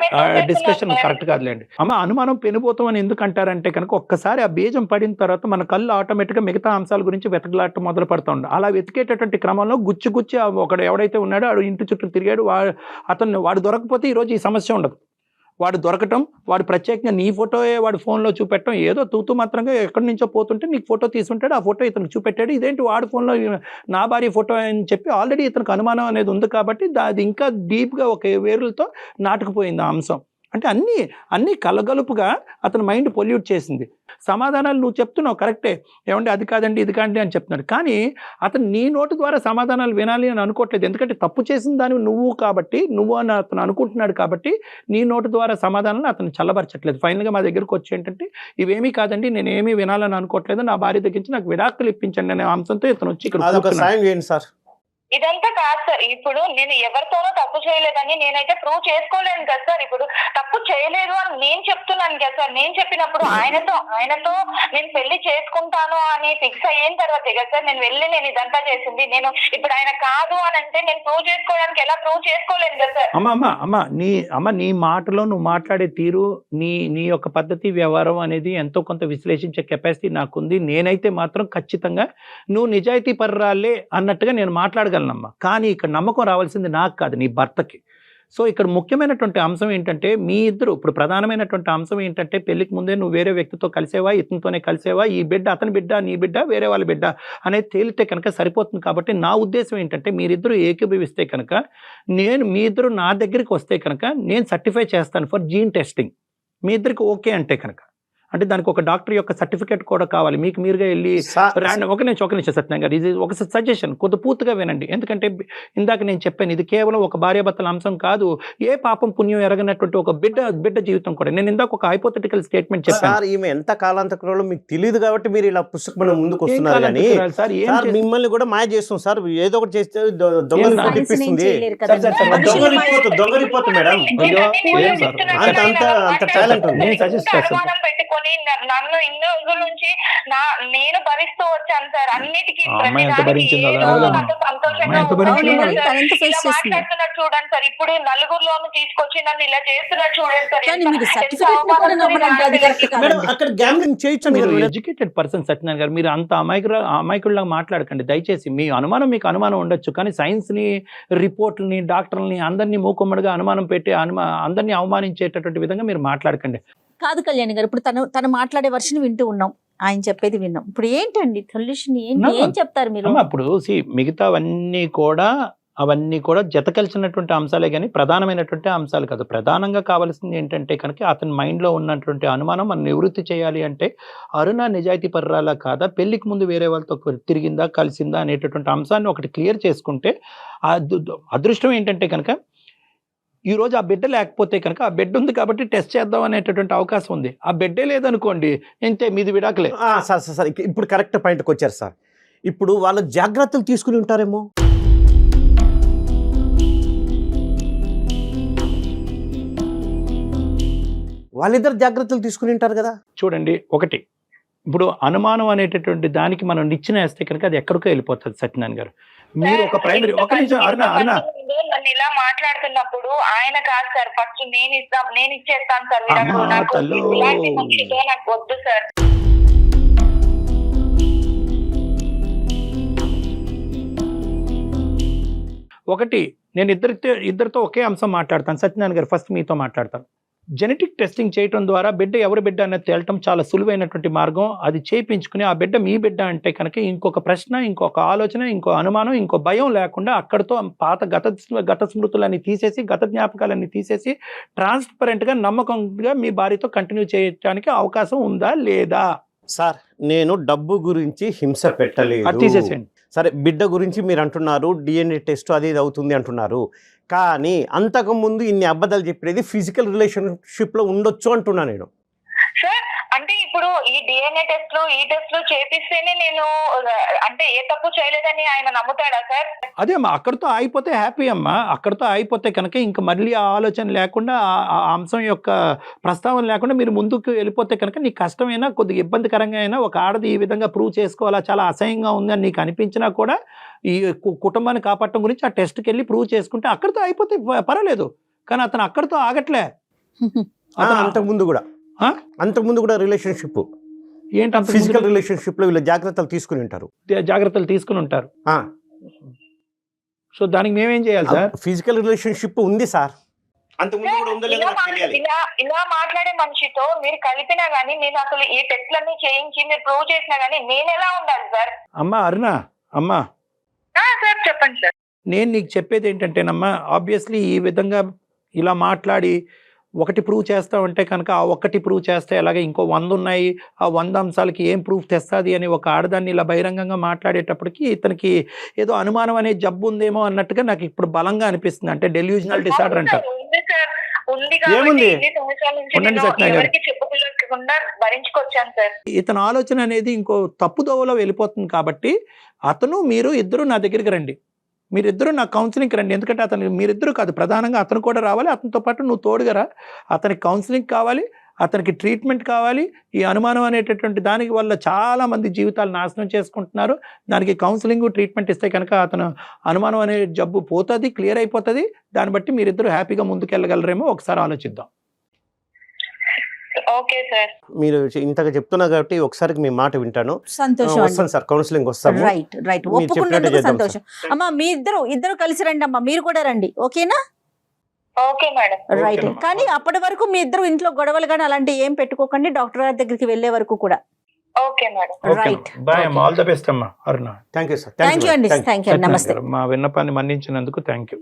డిస్కషన్ కరెక్ట్ కాదులేండి అమ్మ. అనుమానం పెనుపోతాం అని ఎందుకు అంటారంటే కనుక ఒక్కసారి ఆ బీజం పడిన తర్వాత మన కళ్ళు ఆటోమేటిక్గా మిగతా అంశాల గురించి వెతకలాట మొదలు పడుతూ ఉండే. అలా వెతికేటటువంటి క్రమంలో గుచ్చి ఒకడు ఎవడైతే ఉన్నాడో వాడు ఇంటి చుట్టూ తిరిగాడు. వాడు దొరకపోతే ఈరోజు ఈ సమస్య ఉండదు. వాడు దొరకటం, వాడు ప్రత్యేకంగా నీ ఫోటోయే వాడు ఫోన్లో చూపెట్టడం, ఏదో తూతూ మాత్రంగా ఎక్కడి నుంచో పోతుంటే నీకు ఫోటో తీసుంటాడు, ఆ ఫోటో ఇతనికి చూపెట్టాడు. ఇదేంటి వాడు ఫోన్లో నా భార్య ఫోటో అని చెప్పి ఆల్రెడీ ఇతనికి అనుమానం అనేది ఉంది కాబట్టి అది ఇంకా డీప్గా ఒక వేరులతో నాటుకుపోయింది ఆ అంశం. అంటే అన్నీ కలగలుపుగా అతని మైండ్ పొల్యూట్ చేసింది. సమాధానాలు నువ్వు చెప్తున్నావు కరెక్టే, ఏమంటే అది కాదండి ఇది కాదండి అని చెప్తున్నాడు. కానీ అతను నీ నోటి ద్వారా సమాధానాలు వినాలి అని అనుకోవట్లేదు. ఎందుకంటే తప్పు చేసిన దాన్ని నువ్వు అని అతను అనుకుంటున్నాడు కాబట్టి నీ నోటి ద్వారా సమాధానాలు అతను చల్లబరచట్లేదు. ఫైనల్గా మా దగ్గరకు వచ్చి ఏంటంటే ఇవేమీ కాదండి, నేను ఏమీ వినాలని అనుకోవట్లేదు, నా భార్య దగ్గర నుంచి నాకు విడాకులు ఇప్పించండి అనే అంశంతో ఇతను వచ్చి ఇక్కడ. ఇదంతా కాదు సార్. ఇప్పుడు నేను ఎవరితోనూ తప్పు చేయలేదని నేనైతే ప్రూవ్ చేసుకోలేను కదా సార్. ఇప్పుడు తప్పు చేయలేదు అని నేను చెప్తున్నాను కదా సార్. నేను చెప్పినప్పుడు ఆయనతో నేను పెళ్లి చేసుకుంటాను అని ఫిక్స్ అయిన తర్వాత కదా సార్ నేను ఇదంతా చేసింది. నేను ఇప్పుడు ఆయన కాదు అని అంటే నేను ప్రూవ్ చేసుకోవడానికి ఎలా ప్రూవ్ చేసుకోలేను కదా సార్. అమ్మ నీ మాటలో నువ్వు మాట్లాడే తీరు, నీ యొక్క పద్ధతి వ్యవహారం అనేది ఎంతో కొంత విశ్లేషించే కెపాసిటీ నాకుంది. నేనైతే మాత్రం ఖచ్చితంగా నువ్వు నిజాయితీ పర్రాలే అన్నట్టుగా నేను మాట్లాడగలను. కానీ ఇక్కడ నమ్మకం రావాల్సింది నాకు కాదు, నీ భర్తకి. సో ఇక్కడ ముఖ్యమైనటువంటి అంశం ఏంటంటే మీ ఇద్దరు ఇప్పుడు ప్రధానమైనటువంటి అంశం ఏంటంటే పెళ్లికి ముందే నువ్వు వేరే వ్యక్తితో కలిసేవా, ఇతనితోనే కలిసేవా, ఈ బిడ్డ అతని బిడ్డ నీ బిడ్డ వేరే వాళ్ళ బిడ్డ అనేది తేలితే కనుక సరిపోతుంది. కాబట్టి నా ఉద్దేశం ఏంటంటే మీరిద్దరూ ఏకీభవిస్తే కనుక మీ ఇద్దరు నా దగ్గరికి వస్తే కనుక నేను సర్టిఫై చేస్తాను ఫర్ జీన్ టెస్టింగ్. మీ ఇద్దరికి ఓకే అంటే కనుక అంటే దానికి ఒక డాక్టర్ యొక్క సర్టిఫికేట్ కూడా కావాలి. మీకు మీరుగా వెళ్ళి ఒక నిమిషం సత్యనారాయణ గారు, ఇది ఒక సజెషన్ కొద్ది పూర్తిగా వినండి. ఎందుకంటే ఇందాక నేను చెప్పాను ఇది కేవలం ఒక భార్యాభర్తల అంశం కాదు, ఏ పాపం పుణ్యం ఎరగనటువంటి ఒక బిడ్డ జీవితం కూడా. నేను ఇందాక ఒక హైపోథెటికల్ స్టేట్మెంట్ చెప్పాను. ఈమె ఎంత కాలాంతరంలో మీకు తెలియదు కాబట్టి మీరు ఇలా పుస్తకం ముందుకు వస్తున్నారు కానీ మిమ్మల్ని కూడా మాయ చేస్తుంది సార్. ఏదో ఒకటి చేస్తే దొంగ రిపోర్ట్ మేడం, అంత టాలెంట్ ఉంది. పెట్టుకొని నన్ను ఇన్ని రోజుల నుంచి నేను భరిస్తూ వచ్చాను సార్. అన్నిటికీ మాట్లాడుతున్నట్టు చూడండి సార్. ఇప్పుడు నలుగురిలోను తీసుకొచ్చి నన్ను ఇలా చేస్తున్నట్టు చూడండి సార్. ఎడ్యుకేటెడ్ పర్సన్ సత్యనారాయణ గారు, మీరు అంత అమాయకుల్లా మాట్లాడకండి దయచేసి. మీ అనుమానం మీకు అనుమానం ఉండొచ్చు, కానీ సైన్స్ని, రిపోర్ట్లని, డాక్టర్లని అందరినీ మూకుమ్మడిగా అనుమానం పెట్టి అందరినీ అవమానించేటటువంటి విధంగా మీరు మాట్లాడకండి. కాదు కళ్యాణి గారు, ఇప్పుడు తను మాట్లాడే వర్షన్ వింటూ ఉన్నాం, ఆయన చెప్పేది విన్నాం. ఇప్పుడు ఏంటండి సొల్యూషన్, ఏంటి, ఏం చెప్తారు మీరు? అప్పుడు అవన్నీ కూడా జత కలిసినటువంటి అంశాలే కానీ ప్రధానమైనటువంటి అంశాలు కాదు. ప్రధానంగా కావాల్సింది ఏంటంటే కనుక అతని మైండ్లో ఉన్నటువంటి అనుమానం మనం నివృత్తి చేయాలి అంటే అరుణ నిజాయితీ పర్రాలా కాదా, పెళ్లికి ముందు వేరే వాళ్ళతో తిరిగిందా కలిసిందా అనేటటువంటి అంశాన్ని ఒకటి క్లియర్ చేసుకుంటే అదృష్టం ఏంటంటే కనుక ఈ రోజు ఆ బిడ్డ లేకపోతే కనుక ఆ బిడ్డ ఉంది కాబట్టి టెస్ట్ చేద్దాం అనేటటువంటి అవకాశం ఉంది. ఆ బిడ్డే లేదనుకోండి ఇంతే, మీది విడాకలే. సార్ ఇప్పుడు కరెక్ట్ పాయింట్కి వచ్చారు సార్. ఇప్పుడు వాళ్ళు జాగ్రత్తలు తీసుకుని ఉంటారేమో. వాళ్ళిద్దరు జాగ్రత్తలు తీసుకుని ఉంటారు కదా. చూడండి, ఒకటి ఇప్పుడు అనుమానం అనేటటువంటి దానికి మనం నిచ్చెన వేస్తే కనుక అది ఎక్కడికో వెళ్ళిపోతుంది. సత్యనారాయణ గారు, మీరు ఒక ప్రైమరీ ఒక నిమిషం అరుణ నన్ను ఇలా మాట్లాడుతున్నప్పుడు ఆయన కాదు సార్, ఫస్ట్ నేను ఇచ్చేస్తాను సార్ విడాకులు. నాకు ఇలాంటి మనిషితో నాకు వద్దు సార్. ఒకటి, నేను ఇద్దరితో ఒకే అంశం మాట్లాడతాను. సత్యనారాయణ గారు, ఫస్ట్ మీతో మాట్లాడతాను. జెనెటిక్ టెస్టింగ్ చేయడం ద్వారా బిడ్డ ఎవరి బిడ్డ అనేది తేలటం చాలా సులువైనటువంటి మార్గం. అది చేయించుకుని ఆ బిడ్డ మీ బిడ్డ అంటే కనుక ఇంకొక ప్రశ్న, ఇంకొక ఆలోచన, ఇంకో అనుమానం, ఇంకో భయం లేకుండా అక్కడితో పాత గత స్మృతులన్నీ తీసేసి, గత జ్ఞాపకాలన్నీ తీసేసి ట్రాన్స్పరెంట్గా నమ్మకంగా మీ భార్యతో కంటిన్యూ చేయడానికి అవకాశం ఉందా లేదా? సార్, నేను డబ్బు గురించి హింస అది పెట్టలేదు. తీసేసేయండి. సరే, బిడ్డ గురించి మీరు అంటున్నారు, DNA టెస్ట్ అది ఇది అవుతుంది అంటున్నారు. కానీ అంతకుముందు ఇన్ని అబద్ధాలు చెప్పేది ఫిజికల్ రిలేషన్షిప్లో ఉండొచ్చు అంటున్నా నేను. సార్ అంటే ఇప్పుడు ఈ DNA టెస్ట్లు ఈ టెస్ట్లు చేపిస్తేనే నేను అంటే ఏ తప్పు చేయలేదని ఆయన నమ్ముతాడా సార్? అదే అమ్మా, అక్కడితో ఆగిపోతే హ్యాపీ అమ్మా. అక్కడితో ఆగిపోతే కనుక ఇంకా మళ్ళీ ఆ ఆలోచన లేకుండా, ఆ అంశం యొక్క ప్రస్తావన లేకుండా మీరు ముందుకు వెళ్ళిపోతే కనుక నీకు కష్టమైనా, కొద్దిగా ఇబ్బందికరంగా అయినా, ఒక ఆడది ఈ విధంగా ప్రూవ్ చేసుకోవాలా, చాలా అసహ్యంగా ఉంది అని నీకు అనిపించినా కూడా ఈ కుటుంబాన్ని కాపాడటం గురించి ఆ టెస్ట్కి వెళ్ళి ప్రూవ్ చేసుకుంటే అక్కడితో అయిపోతే పర్వాలేదు. కానీ అతను అక్కడితో ఆగట్లే. అంతకుముందు కూడా రిలేషన్షిప్ ఏంటి, ఫిజికల్ రిలేషన్షిప్ లో వీళ్ళు జాగ్రత్తలు తీసుకుని ఉంటారు. సో దానికి మేమేం చేయాలి సార్? ఫిజికల్ రిలేషన్షిప్ ఉంది సార్, అంతకుముందు కూడా ఉందో లేదో నాకు తెలియాలి. ఇలా మాట్లాడే మనిషితో మీరు కలిపినా గానీ, నేను అసలు ఈ టెస్ట్లన్నీ చేయించి మీరు ప్రూవ్ చేసినా గానీ నేను ఎలా ఉండాలి సార్? అమ్మా అరుణ, అమ్మా సార్ చెప్పండి సార్. నేను నీకు చెప్పేది ఏంటంటేనమ్మా, ఆబ్వియస్లీ ఈ విధంగా ఇలా మాట్లాడి ఒకటి ప్రూవ్ చేస్తామంటే కనుక ఆ ఒక్కటి ప్రూవ్ చేస్తే అలాగే ఇంకో 100 ఉన్నాయి, ఆ 100 అంశాలకి ఏం ప్రూఫ్ తెస్తుంది అని ఒక ఆడదాన్ని ఇలా బహిరంగంగా మాట్లాడేటప్పటికి ఇతనికి ఏదో అనుమానం అనే జబ్బు ఉందేమో అన్నట్టుగా నాకు ఇప్పుడు బలంగా అనిపిస్తుంది. అంటే డెల్యూజనల్ డిసార్డర్ అంటారు. ఇతని ఆలోచన అనేది ఇంకో తప్పుదోవలో వెళ్ళిపోతుంది. కాబట్టి మీరు ఇద్దరు నా దగ్గరికి రండి, మీరిద్దరూ నా కౌన్సిలింగ్కి రండి. ఎందుకంటే మీరిద్దరూ కాదు, ప్రధానంగా అతను కూడా రావాలి, అతనితో పాటు నువ్వు తోడుగా రా. అతనికి కౌన్సిలింగ్ కావాలి, అతనికి ట్రీట్మెంట్ కావాలి. ఈ అనుమానం అనేటటువంటి దానికి వల్ల చాలా మంది జీవితాలు నాశనం చేసుకుంటున్నారు. దానికి కౌన్సిలింగ్ ట్రీట్మెంట్ ఇస్తే కనుక అతను అనుమానం అనే జబ్బు పోతుంది, క్లియర్ అయిపోతుంది. దాన్ని బట్టి మీరిద్దరూ హ్యాపీగా ముందుకెళ్ళగలరేమో ఒకసారి ఆలోచిద్దాం. ఓకే సార్, మీరు ఇంతగా చెప్తున్నారు కాబట్టి ఒకసారి మీ మాట వింటాను. సంతోషం, వస్తాను సార్, కౌన్సిలింగ్ వస్తాము. రైట్ ఒప్పుకున్నందుకు సంతోషం. అమ్మా మీ ఇద్దరు కలిసి రండి అమ్మా, మీరు కూడా రండి, ఓకేనా? Okay madam. రైట్. కానీ అప్పటి వరకు మీ ఇద్దరు ఇంట్లో గొడవలు కానీ అలాంటి ఏం పెట్టుకోకండి, డాక్టర్ గారి దగ్గరికి వెళ్లే వరకు కూడా. Okay madam. రైట్. బాయ్ అమ్మా, ఆల్ ద బెస్ట్ అమ్మా. Aruna, thank you sir. Thank you అండి, థ్యాంక్ యూ, నమస్తే. మా విన్నపాన్ని మన్నించినందుకు థ్యాంక్ యూ.